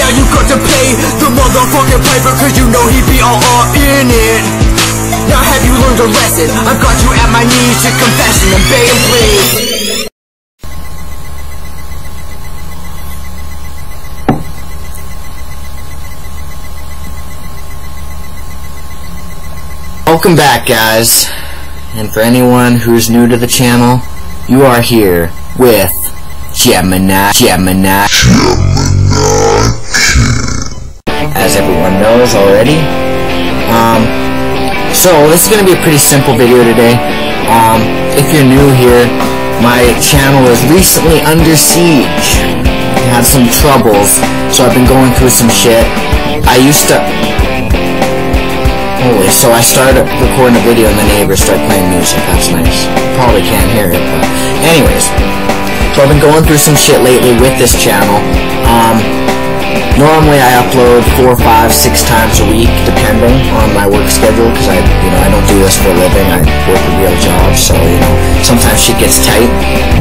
now you got to pay the motherfucking piper, cause you know he be all in it. Now have you learned a lesson? I've got you at my knees to confession and begging please. Welcome back, guys, and for anyone who's new to the channel, you are here with Gemini, as everyone knows already. So this is going to be a pretty simple video today. If you're new here, my channel is recently under siege. I had some troubles, so I've been going through some shit. So I started recording a video and the neighbors start playing music. That's nice. Probably can't hear it, but anyways. So I've been going through some shit lately with this channel. Normally I upload 4, 5, 6 times a week, depending on my work schedule, because I don't do this for a living. I work a real job, so sometimes shit gets tight.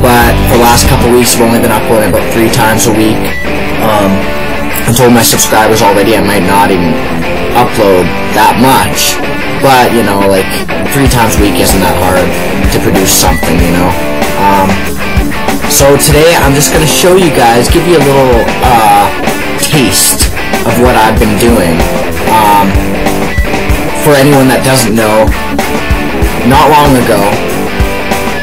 But for the last couple weeks, I've only been uploading about 3 times a week. I told my subscribers already I might not even upload that much, but like 3 times a week isn't that hard to produce something, So today I'm just gonna show you guys, give you a little taste of what I've been doing. For anyone that doesn't know, not long ago,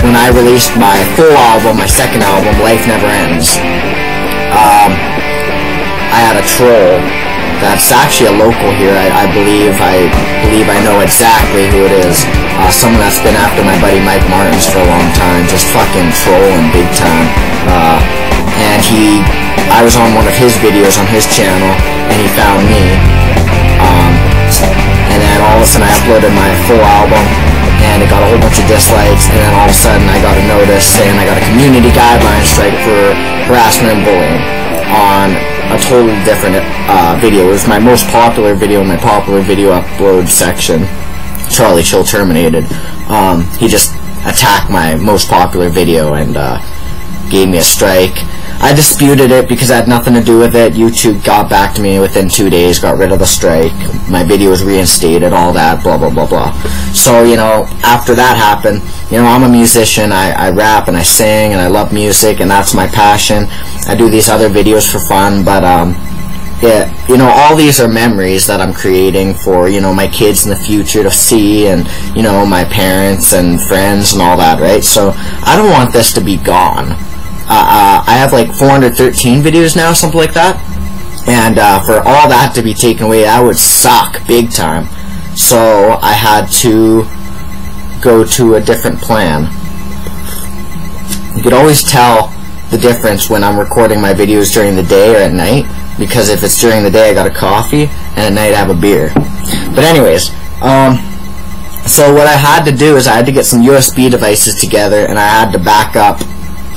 when I released my full album, my second album, Life Never Ends, I had a troll that's actually a local here. I believe I know exactly who it is. Someone that's been after my buddy Mike Martins for a long time, just fucking trolling big time. And I was on one of his videos on his channel, and he found me. And then all of a sudden I uploaded my full album, and it got a whole bunch of dislikes, and then all of a sudden I got a notice saying I got a community guideline strike for harassment and bullying on a totally different video. It was my most popular video in my popular video upload section. Charlie Chill terminated. He just attacked my most popular video and gave me a strike. I disputed it because I had nothing to do with it. YouTube got back to me within 2 days, got rid of the strike. My video was reinstated, all that, blah, blah, blah, blah. So, after that happened, I'm a musician. I rap and I sing and I love music, and that's my passion. I do these other videos for fun, but, yeah, all these are memories that I'm creating for, my kids in the future to see, and, my parents and friends and all that, right? So, I don't want this to be gone. I have like 413 videos now, something like that, and for all that to be taken away, that would suck big time. So I had to go to a different plan. You could always tell the difference when I'm recording my videos during the day or at night, because if it's during the day I got a coffee, and at night I have a beer. But anyways, so what I had to do is I had to get some USB devices together, and I had to back up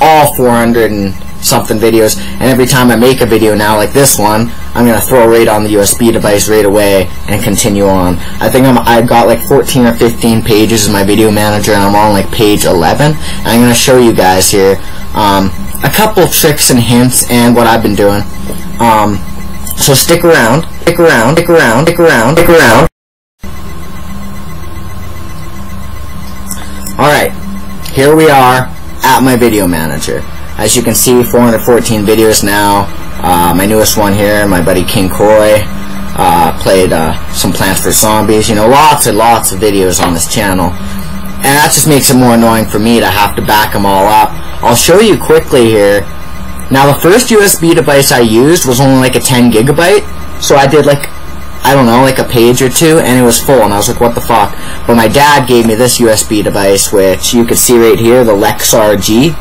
all 400 and something videos, and every time I make a video now like this one, I'm gonna throw right on the USB device right away and continue on. I think I got like 14 or 15 pages in my video manager, and I'm on like page 11, and I'm gonna show you guys here a couple tricks and hints and what I've been doing. So stick around. Alright, here we are at my video manager. As you can see, 414 videos now. My newest one here, my buddy King Coy, played some Plants vs. Zombies. Lots and lots of videos on this channel, and that just makes it more annoying for me to have to back them all up. I'll show you quickly here. Now, the first USB device I used was only like a 10 gigabyte, so I did like, I don't know, like a page or two, and it was full, and I was like, what the fuck? But my dad gave me this USB device, which you can see right here, the Lexar G.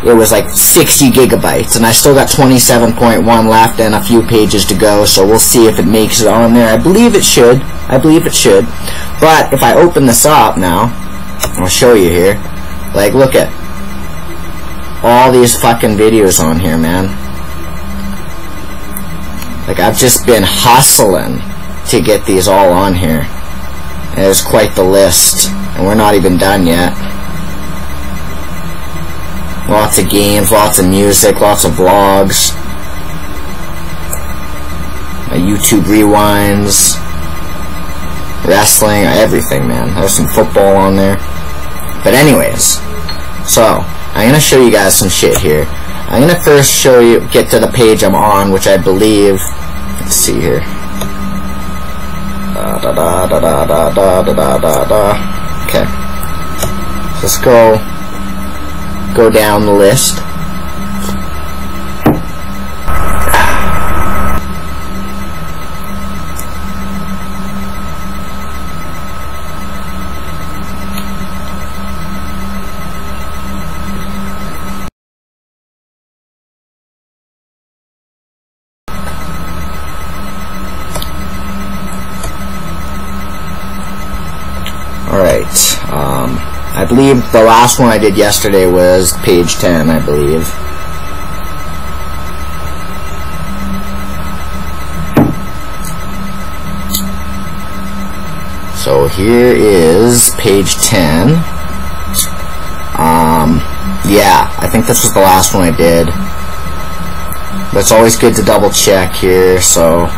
It was like 60 gigabytes, and I still got 27.1 left and a few pages to go, so we'll see if it makes it on there. I believe it should. But if I open this up now, I'll show you here. Like, look at all these fucking videos on here, man. Like, I've just been hustling to get these all on here. And it was quite the list, and we're not even done yet. Lots of games, lots of music, lots of vlogs. YouTube rewinds, wrestling, everything, man. There's some football on there. But anyways, so I'm gonna show you guys some shit here. I'm gonna first get to the page I'm on, which I believe, let's see here. Okay. Let's go down the list. Alright, I believe the last one I did yesterday was page 10, I believe. So here is page 10. Yeah, I think this was the last one I did. But it's always good to double check here, so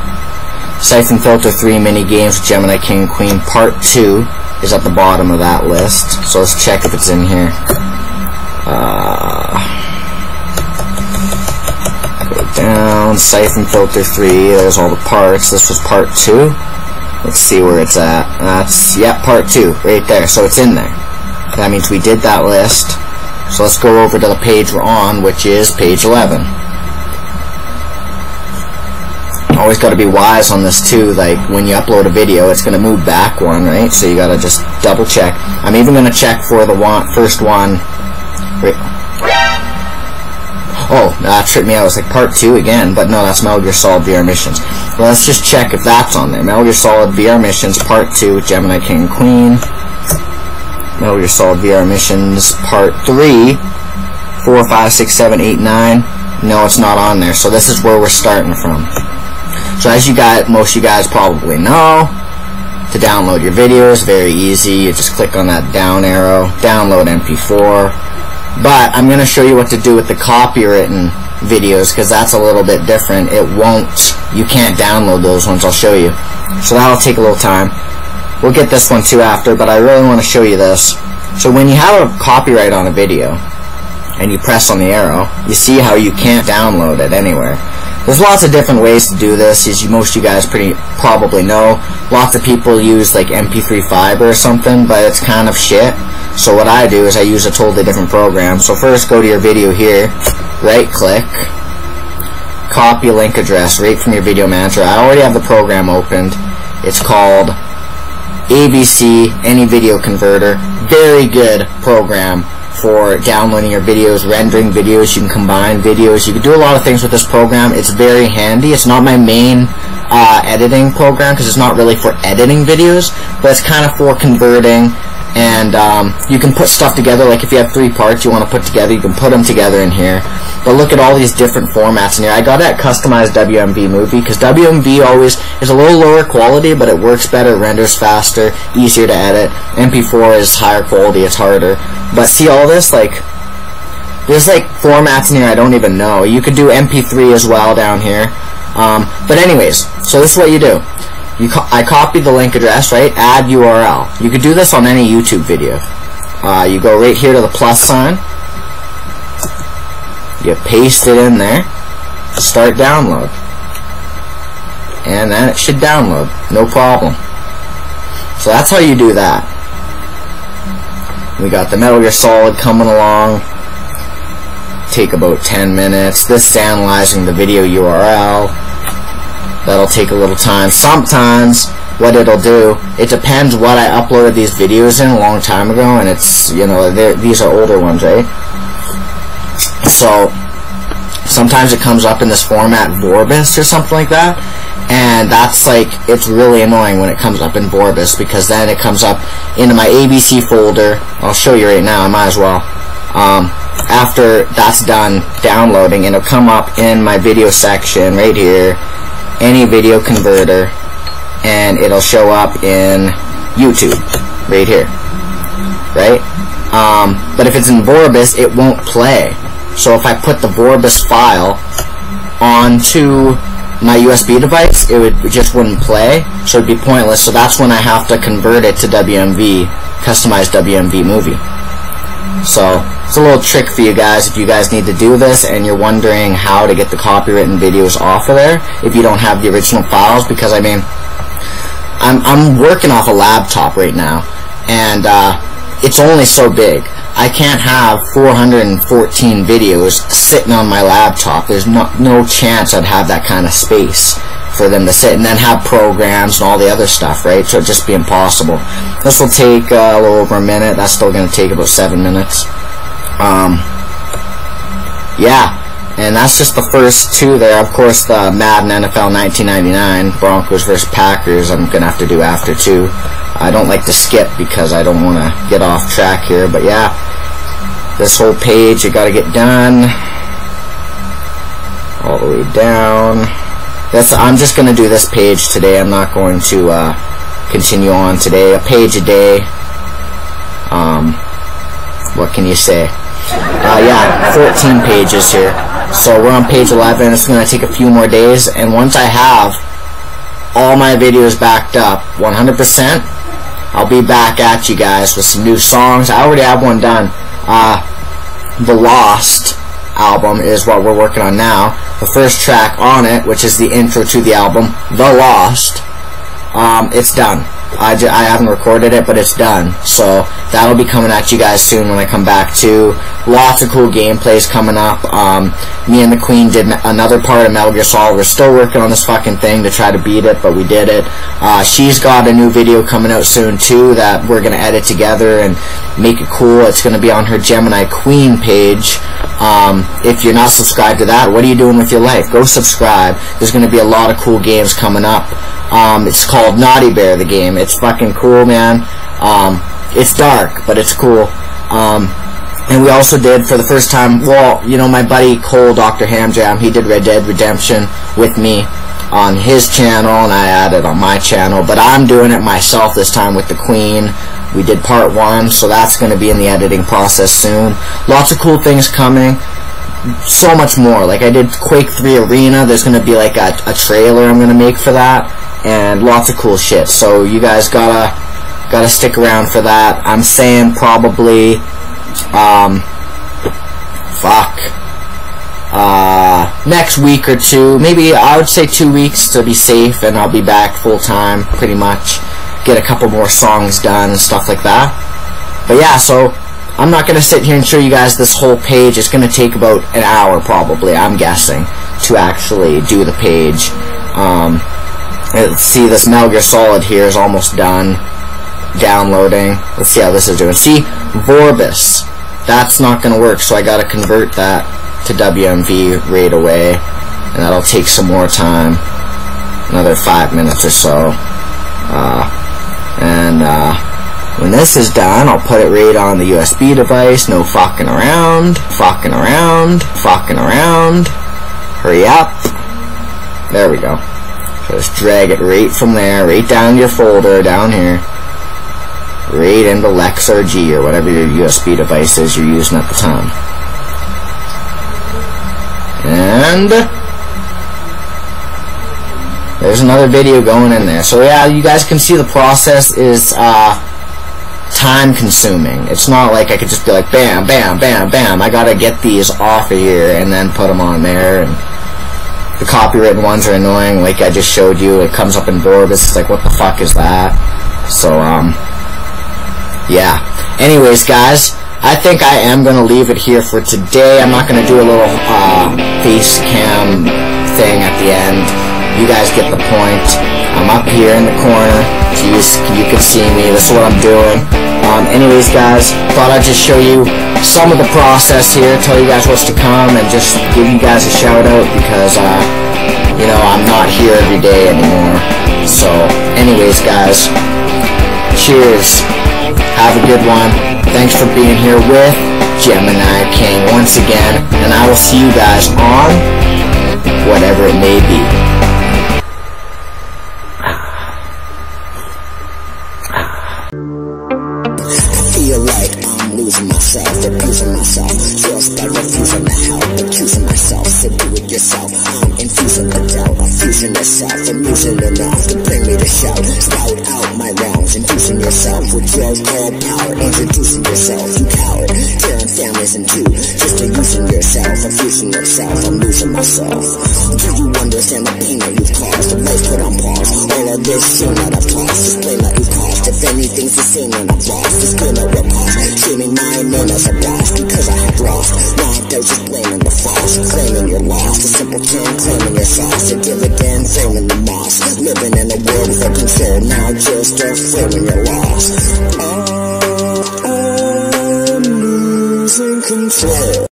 Siphon Filter 3 mini games with Gemini King and Queen Part 2 is at the bottom of that list. So let's check if it's in here. Go down, Siphon Filter 3, there's all the parts. This was Part 2. Let's see where it's at. That's, yeah, Part 2, right there. So it's in there. That means we did that list. So let's go over to the page we're on, which is page 11. Always got to be wise on this too, like when you upload a video it's going to move back one, right? So you got to just double check. I'm even going to check for the first one. Wait. Oh, that tripped me out. It was like Part 2 again, but no, that's Metal Gear Solid VR Missions. Well, let's just check if that's on there. Metal Gear Solid VR Missions Part 2, Gemini King and Queen. Metal Gear Solid VR Missions Part 3, 4, 5, 6, 7, 8, 9. No, it's not on there. So this is where we're starting from. So as most of you guys probably know, to download your videos, very easy. You just click on that down arrow, download MP4. But I'm going to show you what to do with the copywritten videos, because that's a little bit different. You can't download those ones. I'll show you. So that'll take a little time. We'll get this one too after, but I really want to show you this. So when you have a copyright on a video, and you press on the arrow, you see how you can't download it anywhere. There's lots of different ways to do this, as most of you guys probably know. Lots of people use like MP3 Fiber or something, but it's kind of shit. So what I do is I use a totally different program. So first go to your video here, right click, copy link address right from your video manager. I already have the program opened. It's called ABC Any Video Converter. Very good program for downloading your videos, rendering videos. You can combine videos. You can do a lot of things with this program. It's very handy. It's not my main editing program, because it's not really for editing videos, but it's kind of for converting. And you can put stuff together. Like if you have 3 parts you want to put together, you can put them together in here. But look at all these different formats in here. I got that customized WMV movie, because WMV always is a little lower quality, but it works better, renders faster, easier to edit. MP4 is higher quality, it's harder. But see all this, like, there's like formats in here I don't even know. You could do MP3 as well down here. But anyways, so this is what you do. I copied the link address, right? Add URL. You could do this on any YouTube video. You go right here to the plus sign. You paste it in there. Start download. And then it should download. No problem. So that's how you do that. We got the Metal Gear Solid coming along. Take about 10 minutes. This is analyzing the video URL. That'll take a little time. Sometimes what it'll do, it depends what I uploaded these videos in a long time ago, and it's, you know, these are older ones, right? So sometimes it comes up in this format Vorbis or something like that, and that's like, it's really annoying when it comes up in Vorbis, because then it comes up into my ABC folder. I'll show you right now, I might as well. After that's done downloading, it'll come up in my video section right here, Any Video Converter, and it'll show up in YouTube right here, right? But if it's in Vorbis, it won't play. So if I put the Vorbis file onto my USB device, it just wouldn't play, so it'd be pointless. So that's when I have to convert it to WMV, customized WMV movie. So it's a little trick for you guys if you guys need to do this and you're wondering how to get the copywritten videos off of there if you don't have the original files, because I mean, I'm working off a laptop right now, and it's only so big. I can't have 414 videos sitting on my laptop. There's no chance I'd have that kind of space for them to sit, and then have programs and all the other stuff, right? So it'd just be impossible. This will take a little over a minute. That's still going to take about 7 minutes. Yeah, and that's just the first two there. Of course, the Madden NFL 1999, Broncos versus Packers, I'm going to have to do after too. I don't like to skip because I don't want to get off track here, but yeah, this whole page you got to get done all the way down. I'm just going to do this page today. I'm not going to continue on today. A page a day. What can you say? Yeah, 14 pages here. So we're on page 11. It's going to take a few more days, and once I have all my videos backed up 100%, I'll be back at you guys with some new songs. I already have one done. The Lost album is what we're working on now. The first track on it, which is the intro to the album, The Lost, it's done. I haven't recorded it, but it's done. So that'll be coming at you guys soon when I come back too. Lots of cool gameplays coming up. Me and the Queen did another part of Metal Gear Solid. We're still working on this fucking thing to try to beat it, but we did it. She's got a new video coming out soon too that we're gonna edit together and make it cool. It's gonna be on her Gemini Queen page. If you're not subscribed to that, what are you doing with your life? Go subscribe. There's gonna be a lot of cool games coming up. It's called Naughty Bear, the game. It's fucking cool, man. It's dark, but it's cool. And we also did, for the first time, well, you know, my buddy Cole, Dr. Hamjam, he did Red Dead Redemption with me on his channel, and I added on my channel, but I'm doing it myself this time with the Queen. We did part 1, so that's going to be in the editing process soon. Lots of cool things coming. So much more. Like, I did Quake 3 Arena. There's going to be like a trailer I'm going to make for that, and lots of cool shit. So you guys gotta stick around for that. I'm saying probably next week or two, maybe I would say 2 weeks to be safe, and I'll be back full time pretty much. Get a couple more songs done and stuff like that. But yeah, so I'm not going to sit here and show you guys this whole page. It's going to take about an hour probably, I'm guessing, to actually do the page. Let's see, this Metal Gear Solid here is almost done downloading. Let's see how this is doing. See, Vorbis, that's not going to work, so I got to convert that to WMV right away, and that'll take some more time, another 5 minutes or so. When this is done, I'll put it right on the USB device. No fucking around, fucking around, fucking around. Hurry up. There we go. So just drag it right from there, right down your folder, down here. Right into LexRG or whatever your USB device is you're using at the time. And there's another video going in there. So yeah, you guys can see the process is time consuming. It's not like I could just be like bam, bam, bam, bam. I gotta get these off of here and then put them on there. And the copywritten ones are annoying, like I just showed you. It comes up in Vorbis. It's like, what the fuck is that? So yeah. Anyways, guys, I think I am going to leave it here for today. I'm not going to do a little face cam thing at the end. You guys get the point. I'm up here in the corner. Jeez, you can see me. This is what I'm doing. Anyways, guys, thought I'd just show you some of the process here, tell you guys what's to come, and just give you guys a shout out because, you know, I'm not here every day anymore. So, anyways, guys, cheers. Have a good one. Thanks for being here with Gemini King once again, and I will see you guys on whatever it may be. Feel like I'm losing myself, abusing myself, just by refusing to help, accusing myself, so do it yourself. I'm infusing the doubt, I'm abusing yourself, amusing enough to bring me to shout. Spout out my wrongs, inducing yourself with your cold power, introducing yourself, you coward. Tearing families in two, just abusing yourself, abusing yourself, I'm losing myself. Do you understand the pain that you've caused, the life put on pause? All of this shame that I've tossed, this blame that you caused. If anything's the same then I've lost, this blame at what cost? Shaming my name as a boss, because I have lost. Knocked out, just blaming the false, claiming you're lost. A simple term, claiming your sauce, a dividend, framing the moss. Living in a world without control, now just start framing your loss. I'm losing control.